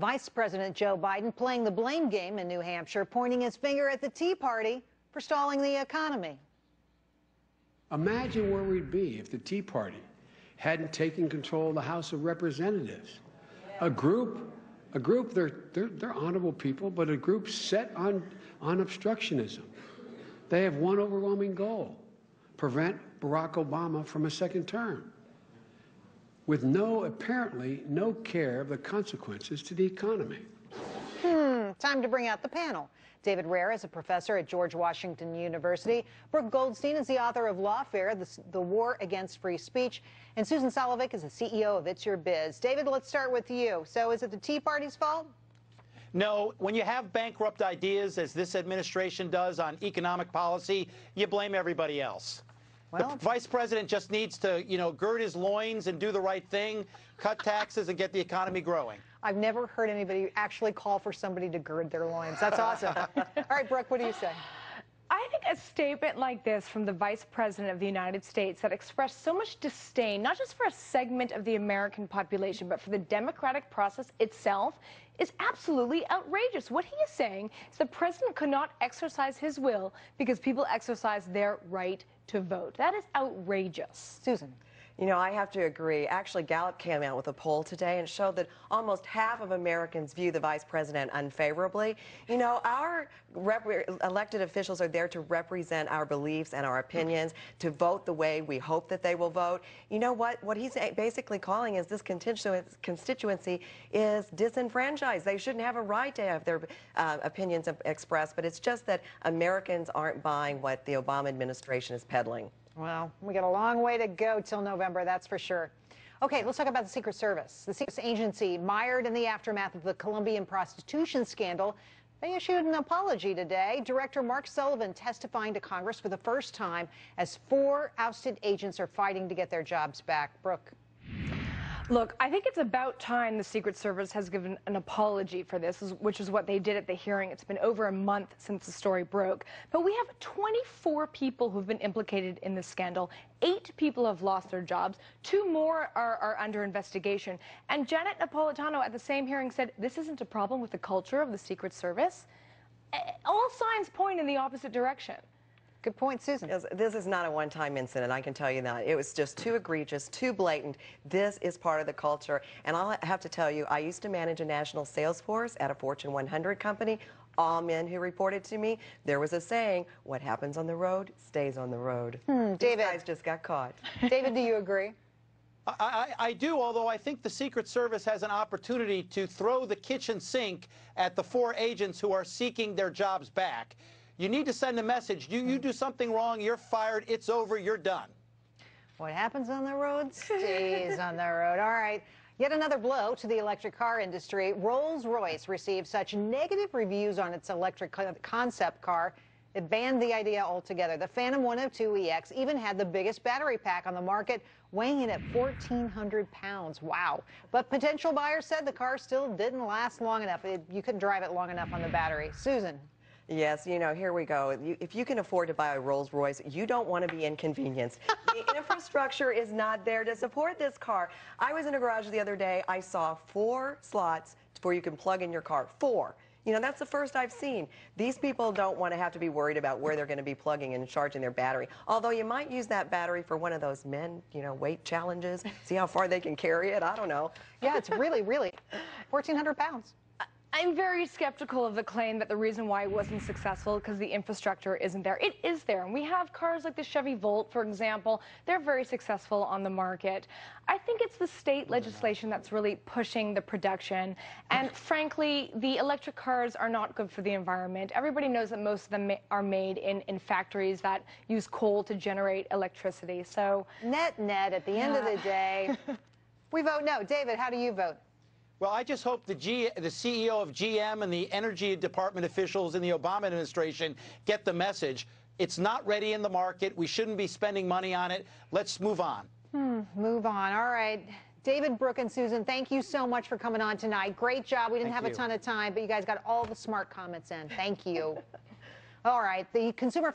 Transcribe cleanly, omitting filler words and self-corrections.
Vice President Joe Biden playing the blame game in New Hampshire, pointing his finger at the Tea Party for stalling the economy. Imagine where we'd be if the Tea Party hadn't taken control of the House of Representatives. A group, they're honorable people, but a group set on obstructionism. They have one overwhelming goal: prevent Barack Obama from a second term, with apparently no care of the consequences to the economy. Time to bring out the panel. David Rare is a professor at George Washington University. Brooke Goldstein is the author of Lawfare, The War Against Free Speech. And Susan Solovic is the CEO of It's Your Biz. David, let's start with you. So is it the Tea Party's fault? No, when you have bankrupt ideas, as this administration does on economic policy, you blame everybody else. Well, the vice president just needs to, gird his loins and do the right thing, cut taxes, and get the economy growing. I've never heard anybody actually call for somebody to gird their loins. That's awesome. All right, Brooke, what do you say? I think a statement like this from the Vice President of the United States that expressed so much disdain, not just for a segment of the American population, but for the democratic process itself, is absolutely outrageous. What he is saying is the president could not exercise his will because people exercise their right to vote. That is outrageous. Susan. You know, I have to agree. Actually, Gallup came out with a poll today and showed that almost half of Americans view the vice president unfavorably. You know, our elected officials are there to represent our beliefs and our opinions, to vote the way we hope that they will vote. You know what he's basically calling is this constituency is disenfranchised. They shouldn't have a right to have their opinions expressed, but it's just that Americans aren't buying what the Obama administration is peddling. Well, we got a long way to go till November, that's for sure. Okay, let's talk about the Secret Service. The Secret Agency, mired in the aftermath of the Colombian prostitution scandal, they issued an apology today. Director Mark Sullivan testifying to Congress for the first time as 4 ousted agents are fighting to get their jobs back. Brooke. Look, I think it's about time the Secret Service has given an apology for this, which is what they did at the hearing. It's been over a month since the story broke. But we have 24 people who've been implicated in this scandal. 8 people have lost their jobs. 2 more are under investigation. And Janet Napolitano at the same hearing said this isn't a problem with the culture of the Secret Service. All signs point in the opposite direction. Good point, Susan. This is not a one-time incident, I can tell you that. It was just too egregious, too blatant. This is part of the culture. And I'll have to tell you, I used to manage a national sales force at a Fortune 100 company. All men who reported to me, there was a saying, what happens on the road stays on the road. David. These guys just got caught. David, do you agree? I do, although I think the Secret Service has an opportunity to throw the kitchen sink at the 4 agents who are seeking their jobs back. You need to send a message. You do something wrong, you're fired, it's over, you're done. What happens on the road stays on the road. All right. Yet another blow to the electric car industry. Rolls-Royce received such negative reviews on its electric concept car, it banned the idea altogether. The Phantom 102EX even had the biggest battery pack on the market, weighing in at 1,400 pounds. Wow. But potential buyers said the car still didn't last long enough. You couldn't drive it long enough on the battery. Susan. Yes, you know, here we go. If you can afford to buy a Rolls-Royce, you don't want to be inconvenienced. The infrastructure is not there to support this car. I was in a garage the other day. I saw 4 slots where you can plug in your car. 4. You know, that's the first I've seen. These people don't want to have to be worried about where they're going to be plugging and charging their battery. Although you might use that battery for one of those men, weight challenges. See how far they can carry it. I don't know. Yeah, it's really 1,400 pounds. I'm very skeptical of the claim that the reason why it wasn't successful because the infrastructure isn't there. It is there, and we have cars like the Chevy Volt, for example. They're very successful on the market. I think it's the state legislation that's really pushing the production, and frankly, the electric cars are not good for the environment. Everybody knows that most of them are made in factories that use coal to generate electricity. So net, at the end of the day, we vote no. David, how do you vote? Well, I just hope the CEO of GM and the Energy Department officials in the Obama administration get the message. It's not ready in the market. We shouldn't be spending money on it. Let's move on. Move on. All right. David, Brooke, and Susan, thank you so much for coming on tonight. Great job. We didn't have a ton of time, but you guys got all the smart comments in. Thank you. All right. The Consumer